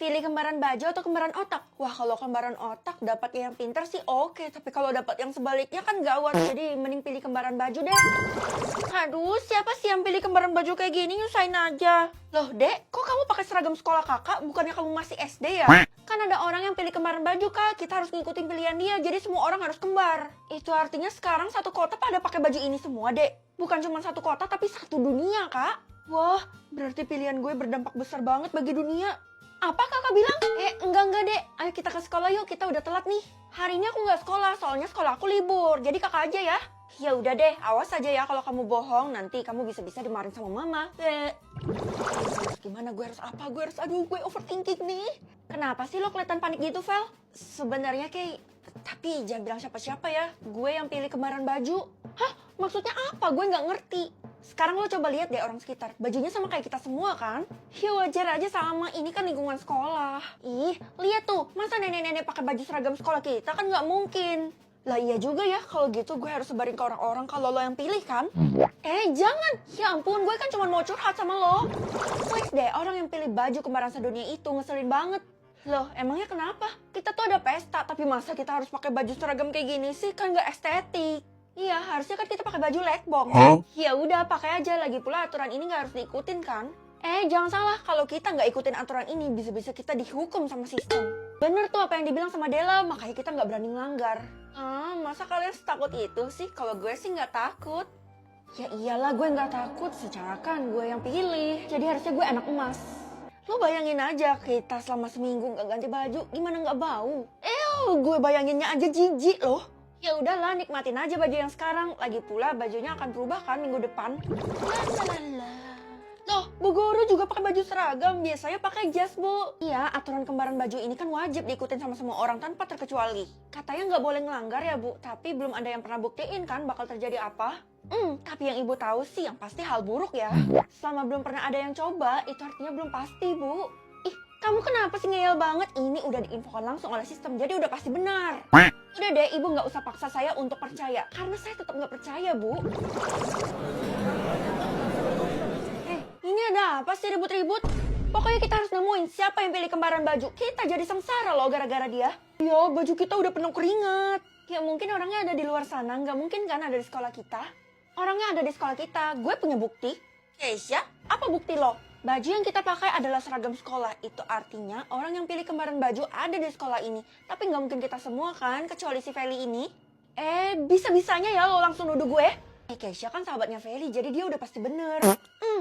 Pilih kembaran baju atau kembaran otak? Wah, kalau kembaran otak dapat yang pintar sih oke. Tapi kalau dapat yang sebaliknya kan gawat. Jadi mending pilih kembaran baju deh. Aduh, siapa sih yang pilih kembaran baju kayak gini? Nyusahin aja. Loh, Dek, kok kamu pakai seragam sekolah kakak? Bukannya kamu masih SD ya? Kan ada orang yang pilih kembaran baju, Kak. Kita harus ngikutin pilihan dia. Jadi semua orang harus kembar. Itu artinya sekarang satu kota pada pakai baju ini semua, Dek. Bukan cuma satu kota, tapi satu dunia, Kak. Wah, berarti pilihan gue berdampak besar banget bagi dunia. Apa kakak bilang? Enggak dek. Ayo kita ke sekolah yuk, kita udah telat nih. Hari ini aku nggak sekolah, soalnya sekolah aku libur. Jadi kakak aja ya. Ya udah deh, awas aja ya kalau kamu bohong. Nanti kamu bisa-bisa dimarahin sama mama. Gimana gue harus apa? Gue overthinking nih. Kenapa sih lo kelihatan panik gitu, Vel? Sebenarnya kayak... Tapi jangan bilang siapa-siapa ya. Gue yang pilih kembaran baju. Hah? Maksudnya apa? Gue nggak ngerti. Sekarang lo coba lihat deh orang sekitar. Bajunya sama kayak kita semua kan? Ya wajar aja sama, ini kan lingkungan sekolah. Ih, lihat tuh. Masa nenek-nenek pakai baju seragam sekolah kita kan nggak mungkin. Lah iya juga ya, kalau gitu gue harus sebarin ke orang-orang kalau lo yang pilih kan? Jangan. Ya ampun, gue kan cuma mau curhat sama lo. Please deh, orang yang pilih baju kembaran sedunia itu ngeselin banget. Loh, emangnya kenapa? Kita tuh ada pesta, tapi masa kita harus pakai baju seragam kayak gini sih? Kan nggak estetik. Iya, harusnya kan kita pakai baju lekbong. Ya udah, pakai aja. Lagi pula aturan ini nggak harus diikutin kan? Jangan salah. Kalau kita nggak ikutin aturan ini, bisa-bisa kita dihukum sama sistem. Bener tuh apa yang dibilang sama Della, makanya kita nggak berani ngelanggar. Masa kalian setakut itu sih? Kalau gue sih nggak takut. Ya iyalah, gue nggak takut. Secara kan gue yang pilih. Jadi harusnya gue anak emas. Lo bayangin aja, kita selama seminggu nggak ganti baju, gimana nggak bau? Gue bayanginnya aja jijik loh. Ya udahlah, nikmatin aja baju yang sekarang. Lagi pula bajunya akan berubah kan minggu depan. Loh, Bu Guru juga pakai baju seragam. Biasanya pakai jas, Bu. Iya, aturan kembaran baju ini kan wajib diikutin sama semua orang tanpa terkecuali. Katanya nggak boleh ngelanggar ya, Bu. Tapi belum ada yang pernah buktiin kan bakal terjadi apa. Tapi yang Ibu tahu sih yang pasti hal buruk ya. Selama belum pernah ada yang coba, itu artinya belum pasti, Bu. Kamu kenapa sih ngeyel banget? Ini udah diinfokan langsung oleh sistem, jadi udah pasti benar. Udah deh, Ibu nggak usah paksa saya untuk percaya. Karena saya tetap nggak percaya, Bu. Ini ada apa sih ribut-ribut? Pokoknya kita harus nemuin siapa yang pilih kembaran baju. Kita jadi sengsara loh gara-gara dia. Ya, baju kita udah penuh keringat. Ya mungkin orangnya ada di luar sana, nggak mungkin kan ada di sekolah kita. Orangnya ada di sekolah kita, gue punya bukti. Keisha, apa bukti lo? Baju yang kita pakai adalah seragam sekolah. Itu artinya orang yang pilih kembaran baju ada di sekolah ini. Tapi nggak mungkin kita semua kan, kecuali si Feli ini. Bisa-bisanya ya lo langsung nuduh gue. Keisha kan sahabatnya Feli, jadi dia udah pasti bener.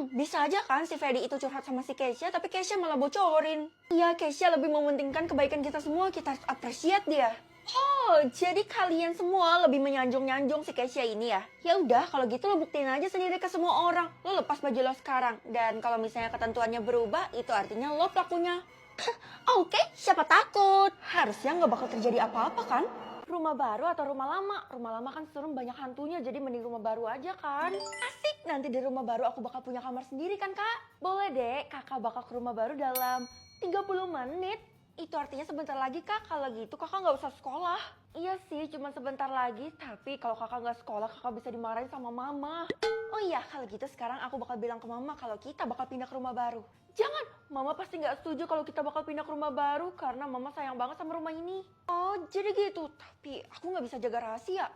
Bisa aja kan si Feli itu curhat sama si Keisha, tapi Keisha malah bocorin. Iya, Keisha lebih mementingkan kebaikan kita semua, kita harus appreciate dia. Oh, jadi kalian semua lebih menyanjung-nyanjung si Keisha ini ya? Ya udah, kalau gitu lo buktiin aja sendiri ke semua orang. Lo lepas baju lo sekarang. Dan kalau misalnya ketentuannya berubah, itu artinya lo pelakunya. Oke, siapa takut? Harusnya nggak bakal terjadi apa-apa kan? Rumah baru atau rumah lama? Rumah lama kan serem, banyak hantunya, jadi mending rumah baru aja kan? Asik, nanti di rumah baru aku bakal punya kamar sendiri kan, Kak? Boleh deh, kakak bakal ke rumah baru dalam 30 menit. Itu artinya sebentar lagi, Kak. Kalau gitu kakak nggak usah sekolah. Iya sih, cuma sebentar lagi. Tapi kalau kakak nggak sekolah, kakak bisa dimarahin sama mama. Oh iya, kalau gitu sekarang aku bakal bilang ke mama kalau kita bakal pindah ke rumah baru. Jangan, mama pasti nggak setuju kalau kita bakal pindah ke rumah baru karena mama sayang banget sama rumah ini. Oh, jadi gitu. Tapi aku nggak bisa jaga rahasia.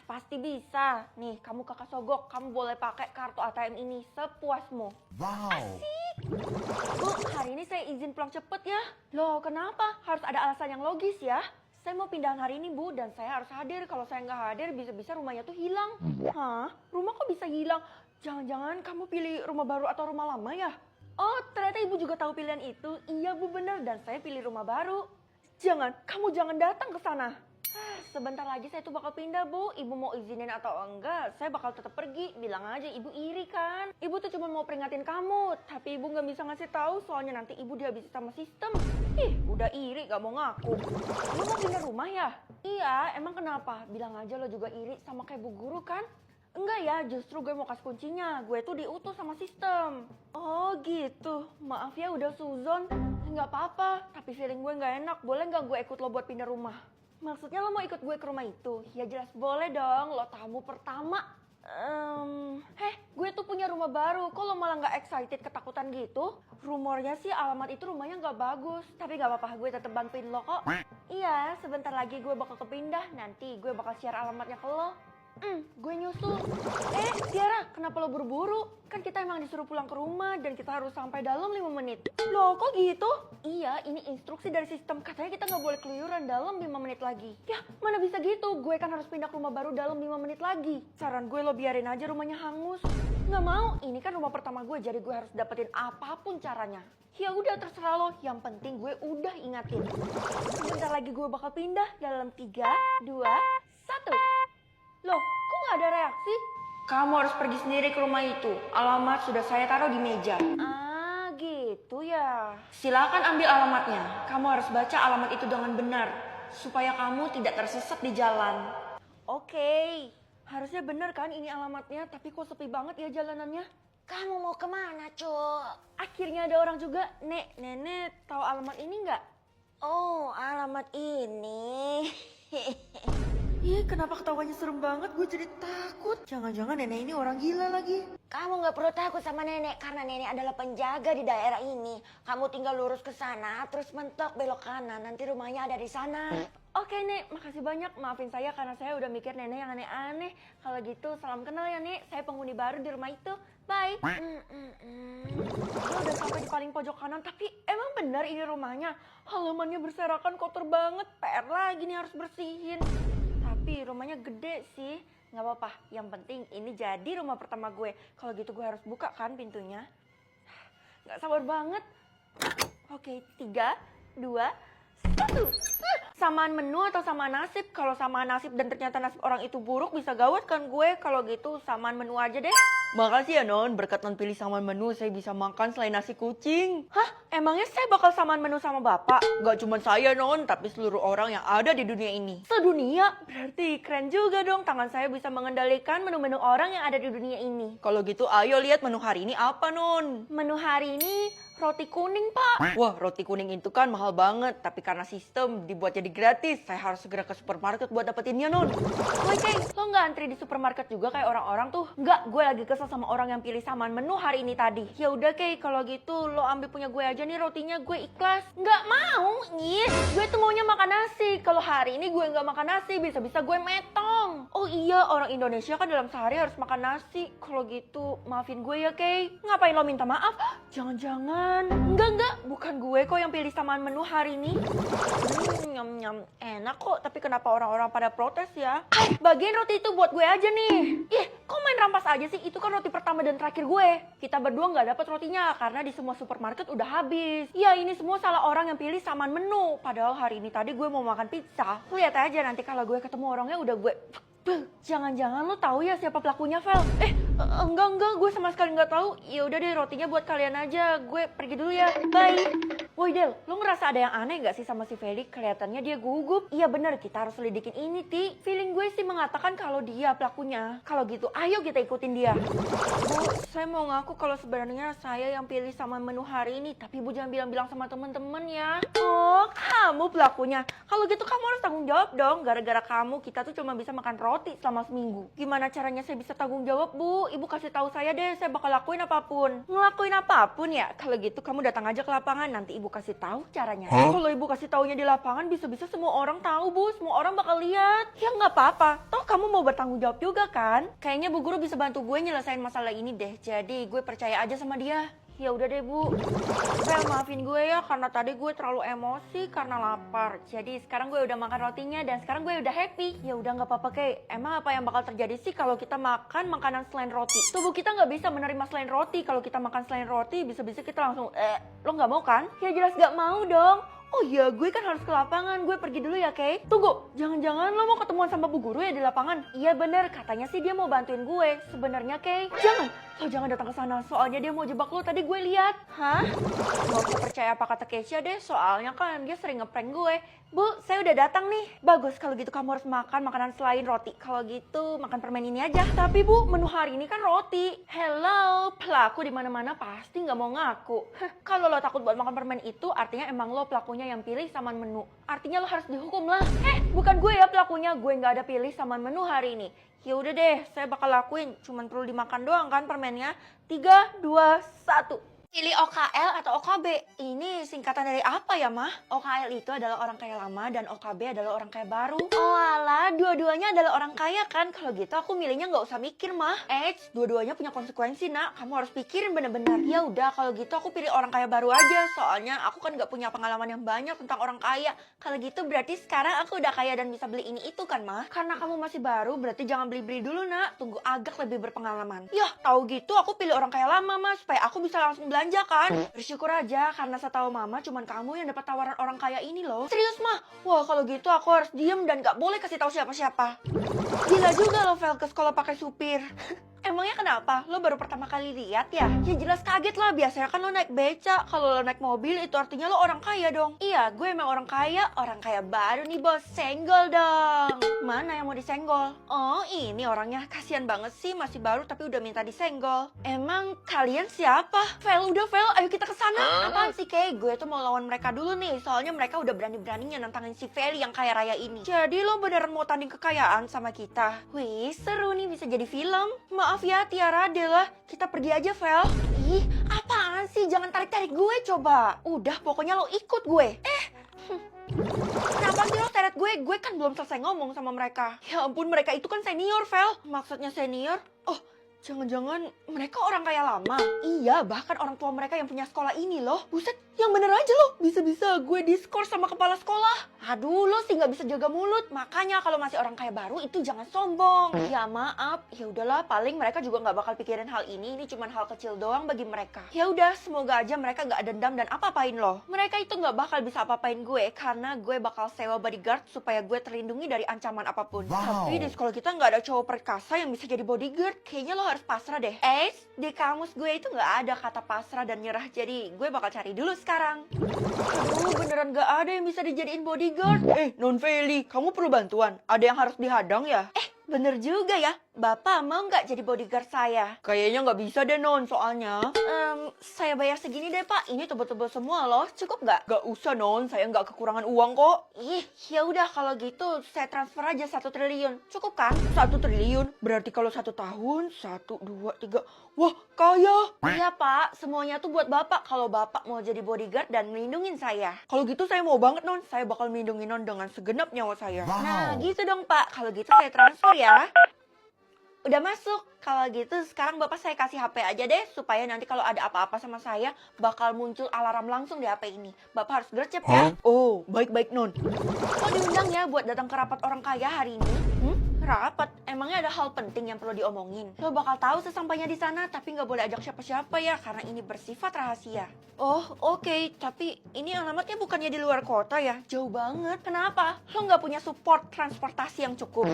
Pasti bisa. Nih, kamu kakak sogok, kamu boleh pakai kartu ATM ini sepuasmu. Wow. Asik. Bu, hari ini saya izin pulang cepet ya. Loh, kenapa? Harus ada alasan yang logis ya. Saya mau pindahan hari ini, Bu, dan saya harus hadir. Kalau saya nggak hadir, bisa-bisa rumahnya tuh hilang. Hah? Rumah kok bisa hilang? Jangan-jangan kamu pilih rumah baru atau rumah lama ya? Oh, ternyata Ibu juga tahu pilihan itu. Iya, Bu, benar. Dan saya pilih rumah baru. Kamu jangan datang ke sana. Sebentar lagi saya tuh bakal pindah, Bu. Ibu mau izinin atau enggak, saya bakal tetap pergi. Bilang aja Ibu iri kan. Ibu tuh cuma mau peringatin kamu. Tapi Ibu gak bisa ngasih tahu soalnya nanti Ibu dihabisi sama sistem. Udah iri gak mau ngaku. Lo mau pindah rumah ya? Iya, emang kenapa? Bilang aja lo juga iri sama kayak Bu Guru kan? Enggak ya, justru gue mau kasih kuncinya. Gue tuh diutus sama sistem. Oh gitu, maaf ya udah suzon. Nggak apa-apa, tapi feeling gue nggak enak. Boleh nggak gue ikut lo buat pindah rumah? Maksudnya lo mau ikut gue ke rumah itu? Ya jelas boleh dong, lo tamu pertama. Gue tuh punya rumah baru. Kok lo malah nggak excited, ketakutan gitu? Rumornya sih alamat itu rumahnya nggak bagus. Tapi nggak apa-apa, gue tetep bantuin lo kok. Iya, sebentar lagi gue bakal kepindah. Nanti gue bakal share alamatnya ke lo. Gue nyusul. Tiara, kenapa lo buru-buru? Kan kita emang disuruh pulang ke rumah dan kita harus sampai dalam 5 menit. Loh, kok gitu? Iya, ini instruksi dari sistem. Katanya kita nggak boleh keluyuran dalam 5 menit lagi. Ya, mana bisa gitu? Gue kan harus pindah ke rumah baru dalam 5 menit lagi. Saran gue lo biarin aja rumahnya hangus. Nggak mau, ini kan rumah pertama gue, jadi gue harus dapetin apapun caranya. Ya udah terserah lo, yang penting gue udah ingatin. Sebentar lagi gue bakal pindah dalam 3, 2, 1. Loh, kok nggak ada reaksi? Kamu harus pergi sendiri ke rumah itu. Alamat sudah saya taruh di meja. Ah, gitu ya. Silakan ambil alamatnya. Kamu harus baca alamat itu dengan benar. Supaya kamu tidak tersesat di jalan. Oke. Harusnya benar kan ini alamatnya, tapi kok sepi banget ya jalanannya? Kamu mau kemana, Cuk? Akhirnya ada orang juga. Nenek, tahu alamat ini nggak? Oh, alamat ini. Ih, kenapa ketawanya serem banget? Gue jadi takut. Jangan-jangan nenek ini orang gila lagi. Kamu nggak perlu takut sama nenek karena nenek adalah penjaga di daerah ini. Kamu tinggal lurus ke sana, terus mentok belok kanan. Nanti rumahnya ada di sana. Oke, Nek, makasih banyak. Maafin saya karena saya udah mikir nenek yang aneh-aneh. Kalau gitu, salam kenal ya, Nek. Saya penghuni baru di rumah itu. Bye. Gue udah sampai di paling pojok kanan, tapi emang benar ini rumahnya. Halamannya berserakan, kotor banget. PR lagi nih harus bersihin. Tapi rumahnya gede sih. Nggak apa-apa, yang penting ini jadi rumah pertama gue. Kalau gitu gue harus buka kan pintunya. Nggak sabar banget. Oke, 3, 2, 1. Samaan menu atau samaan nasib? Kalau samaan nasib dan ternyata nasib orang itu buruk bisa gawat kan gue. Kalau gitu samaan menu aja deh. Makasih ya Non, berkat Non pilih samaan menu saya bisa makan selain nasi kucing. Hah? Emangnya saya bakal samaan menu sama Bapak? Gak cuma saya Non, tapi seluruh orang yang ada di dunia ini. Sedunia? Berarti keren juga dong, tangan saya bisa mengendalikan menu-menu orang yang ada di dunia ini. Kalau gitu ayo lihat menu hari ini apa Non? Menu hari ini roti kuning, Pak. Wah, roti kuning itu kan mahal banget. Tapi karena sistem dibuat jadi gratis, saya harus segera ke supermarket buat dapetinnya, Non. Woi, Kay, lo nggak antri di supermarket juga kayak orang-orang tuh? Nggak, gue lagi kesel sama orang yang pilih samaan menu hari ini tadi. Ya udah, Kay, kalau gitu lo ambil punya gue aja nih rotinya, gue ikhlas. Nggak mau, gue tuh maunya makan nasi. Kalau hari ini gue nggak makan nasi, bisa-bisa gue metong. Oh iya, orang Indonesia kan dalam sehari harus makan nasi. Kalau gitu, maafin gue ya, Kay. Ngapain lo minta maaf? Jangan-jangan. Enggak, bukan gue kok yang pilih samaan menu hari ini. Nyam, enak kok, tapi kenapa orang-orang pada protes ya? Bagian roti itu buat gue aja nih. Kok main rampas aja sih? Itu kan roti pertama dan terakhir gue. Kita berdua nggak dapet rotinya karena di semua supermarket udah habis. Ya ini semua salah orang yang pilih samaan menu. Padahal hari ini tadi gue mau makan pizza. Lihat aja nanti kalau gue ketemu orangnya udah gue... Jangan-jangan lo tahu ya siapa pelakunya, Vel? Enggak, gue sama sekali nggak tahu. Ya udah deh, rotinya buat kalian aja. Gue pergi dulu ya, bye. Woi Del, lo ngerasa ada yang aneh nggak sih sama si Felix? Kelihatannya dia gugup. Iya bener, kita harus selidikin ini, Ti. Feeling gue sih mengatakan kalau dia pelakunya. Kalau gitu, ayo kita ikutin dia. Bu, saya mau ngaku kalau sebenarnya saya yang pilih sama menu hari ini. Tapi Bu jangan bilang-bilang sama temen-temen ya. Oh, kamu pelakunya. Kalau gitu kamu harus tanggung jawab dong. Gara-gara kamu, kita tuh cuma bisa makan roti selama seminggu. Gimana caranya saya bisa tanggung jawab, Bu? Ibu kasih tahu saya deh, saya bakal lakuin apapun. Ngelakuin apapun ya? Kalau gitu kamu datang aja ke lapangan, nanti Ibu kasih tahu caranya. Kalau Ibu kasih taunya di lapangan, bisa-bisa semua orang tahu, Bu. Semua orang bakal lihat. Ya nggak apa-apa. Toh kamu mau bertanggung jawab juga kan? Kayaknya Bu Guru bisa bantu gue nyelesain masalah ini deh. Jadi gue percaya aja sama dia. Ya udah deh Bu. Maafin gue ya karena tadi gue terlalu emosi karena lapar. Jadi sekarang gue udah makan rotinya dan sekarang gue udah happy. Ya udah nggak apa-apa Kay. Emang apa yang bakal terjadi sih kalau kita makan makanan selain roti? Tubuh kita nggak bisa menerima selain roti. Kalau kita makan selain roti bisa-bisa kita langsung lo nggak mau kan? Ya jelas nggak mau dong. Oh iya, gue kan harus ke lapangan. Gue pergi dulu ya, Kay. Tunggu, jangan-jangan lo mau ketemuan sama Bu Guru ya di lapangan? Iya bener, katanya sih dia mau bantuin gue. Sebenarnya, Kay, jangan datang ke sana. Soalnya dia mau jebak lo, tadi gue lihat. Hah? Gak usah percaya apa kata Keisha deh, soalnya kan dia sering ngeprank gue. Bu, saya udah datang nih. Bagus, kalau gitu kamu harus makan makanan selain roti. Kalau gitu, makan permen ini aja. Tapi Bu, menu hari ini kan roti. Hello, pelaku di mana-mana pasti nggak mau ngaku. Kalau lo takut buat makan permen itu, artinya emang lo pelakunya maunya yang pilih saman menu. Artinya lo harus dihukum lah. Bukan gue ya pelakunya, gue nggak ada pilih saman menu hari ini. Ya udah deh, saya bakal lakuin. Cuman perlu dimakan doang kan permennya. 3, 2, 1. Pilih OKL atau OKB? Ini singkatan dari apa ya, Mah? OKL itu adalah orang kaya lama dan OKB adalah orang kaya baru. Oh alah, dua-duanya adalah orang kaya kan? Kalau gitu aku milihnya nggak usah mikir, Mah. Dua-duanya punya konsekuensi, Nak. Kamu harus pikirin bener-bener. Ya udah, kalau gitu aku pilih orang kaya baru aja. Soalnya aku kan nggak punya pengalaman yang banyak tentang orang kaya. Kalau gitu berarti sekarang aku udah kaya dan bisa beli ini itu kan, Mah? Karena kamu masih baru, berarti jangan beli-beli dulu, Nak. Tunggu agak lebih berpengalaman. Yah, tahu gitu aku pilih orang kaya lama, Mah. Supaya aku bisa langsung belanja kan? Bersyukur aja karena setahu mama cuman kamu yang dapat tawaran orang kaya ini loh. Serius mah? Wah kalau gitu aku harus diem dan gak boleh kasih tahu siapa-siapa. Gila juga lo Vel ke sekolah pakai supir. Emangnya kenapa? Lo baru pertama kali lihat ya? Ya jelas kaget lah, biasanya kan lo naik beca. Kalau lo naik mobil itu artinya lo orang kaya dong. Iya, gue emang orang kaya baru nih bos. Senggol dong. Mana yang mau disenggol? Oh ini orangnya, kasihan banget sih, masih baru tapi udah minta disenggol. Emang kalian siapa? Vel, udah Vel, ayo kita kesana. Apaan sih Kay? Gue tuh mau lawan mereka dulu nih, soalnya mereka udah berani-beraninya nantangin si Feli yang kaya raya ini. Jadi lo beneran mau tanding kekayaan sama kita? Wih seru nih, bisa jadi film. Maaf ya Tiara, Della, kita pergi aja Vel. Ih, apaan sih? Jangan tarik-tarik gue coba. Udah, pokoknya lo ikut gue. Kenapa sih lo seret gue? Gue kan belum selesai ngomong sama mereka. Ya ampun, mereka itu kan senior, Vel. Maksudnya senior? Oh, jangan-jangan mereka orang kaya lama? Iya, bahkan orang tua mereka yang punya sekolah ini loh. Buset, yang bener aja loh. Bisa-bisa gue diskors sama kepala sekolah. Aduh, lo sih nggak bisa jaga mulut. Makanya kalau masih orang kaya baru itu jangan sombong. Ya maaf, ya udahlah. Paling mereka juga nggak bakal pikirin hal ini. Ini cuma hal kecil doang bagi mereka. Ya udah, semoga aja mereka nggak dendam dan apa-apain lo. Mereka itu nggak bakal bisa apa-apain gue karena gue bakal sewa bodyguard supaya gue terlindungi dari ancaman apapun. Tapi di sekolah kita nggak ada cowok perkasa yang bisa jadi bodyguard. Kayaknya lo harus pasrah deh. Di kamus gue itu nggak ada kata pasrah dan nyerah. Jadi gue bakal cari dulu sekarang. Aduh, beneran nggak ada yang bisa dijadiin bodyguard. Non Feli, kamu perlu bantuan? Ada yang harus dihadang ya? Bener juga ya. Bapak mau nggak jadi bodyguard saya? Kayaknya nggak bisa deh Non, soalnya. Saya bayar segini deh Pak. Ini tebel-tebel semua loh. Cukup nggak? Nggak usah Non, saya nggak kekurangan uang kok. Ih, ya udah kalau gitu saya transfer aja 1 triliun. Cukup kan? 1 triliun? Berarti kalau 1 tahun, 1, 2, 3. Wah, kaya. Iya Pak, semuanya tuh buat Bapak. Kalau Bapak mau jadi bodyguard dan melindungin saya. Kalau gitu saya mau banget Non. Saya bakal melindungi Non dengan segenap nyawa saya. Wow. Nah gitu dong Pak. Kalau gitu saya transfer ya. Udah masuk. Kalau gitu sekarang Bapak saya kasih HP aja deh. Supaya nanti kalau ada apa-apa sama saya bakal muncul alarm langsung di HP ini. Bapak harus gercep ya. Oh, baik-baik Non. Kok diundang ya buat datang ke rapat orang kaya hari ini? Rapat? Emangnya ada hal penting yang perlu diomongin? Lo bakal tahu sesampainya di sana, tapi nggak boleh ajak siapa-siapa ya, karena ini bersifat rahasia. Oh, oke. Tapi ini alamatnya bukannya di luar kota ya? Jauh banget. Kenapa? Lo nggak punya support transportasi yang cukup?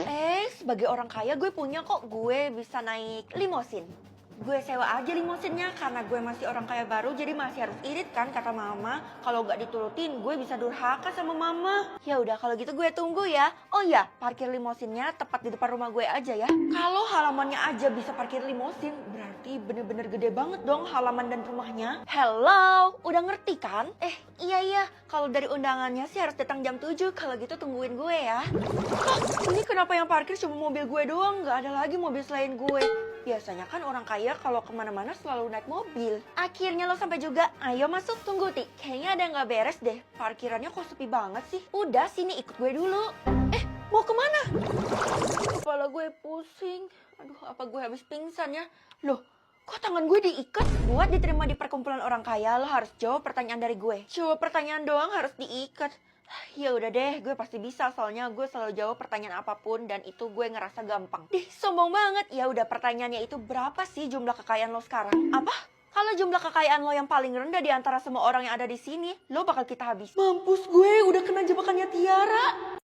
Sebagai orang kaya gue punya kok. Gue bisa naik limosin. Gue sewa aja limosinnya karena gue masih orang kaya baru, jadi masih harus irit kan kata mama. Kalau nggak diturutin gue bisa durhaka sama mama. Ya udah kalau gitu gue tunggu ya. Oh iya, parkir limosinnya tepat di depan rumah gue aja ya. Kalau halamannya aja bisa parkir limosin, berarti bener-bener gede banget dong halaman dan rumahnya. Hello, udah ngerti kan? Iya, kalau dari undangannya sih harus datang jam 7. Kalau gitu tungguin gue ya. Ini kenapa yang parkir cuma mobil gue doang? Nggak ada lagi mobil selain gue. Biasanya kan orang kaya kalau kemana-mana selalu naik mobil. Akhirnya lo sampai juga. Ayo masuk, tunggu Ti. Kayaknya ada yang nggak beres deh. Parkirannya kok sepi banget sih. Udah sini ikut gue dulu. Mau kemana? Kepala gue pusing. Aduh, apa gue habis pingsan ya? Loh, kok tangan gue diikat? Buat diterima di perkumpulan orang kaya, lo harus jawab pertanyaan dari gue. Jawab pertanyaan doang harus diikat. Ya udah deh, gue pasti bisa soalnya gue selalu jawab pertanyaan apapun dan itu gue ngerasa gampang. Sombong banget. Ya udah, pertanyaannya itu berapa sih jumlah kekayaan lo sekarang? Apa? Kalau jumlah kekayaan lo yang paling rendah di antara semua orang yang ada di sini, lo bakal kita habis. Mampus gue, udah kena jebakannya Tiara.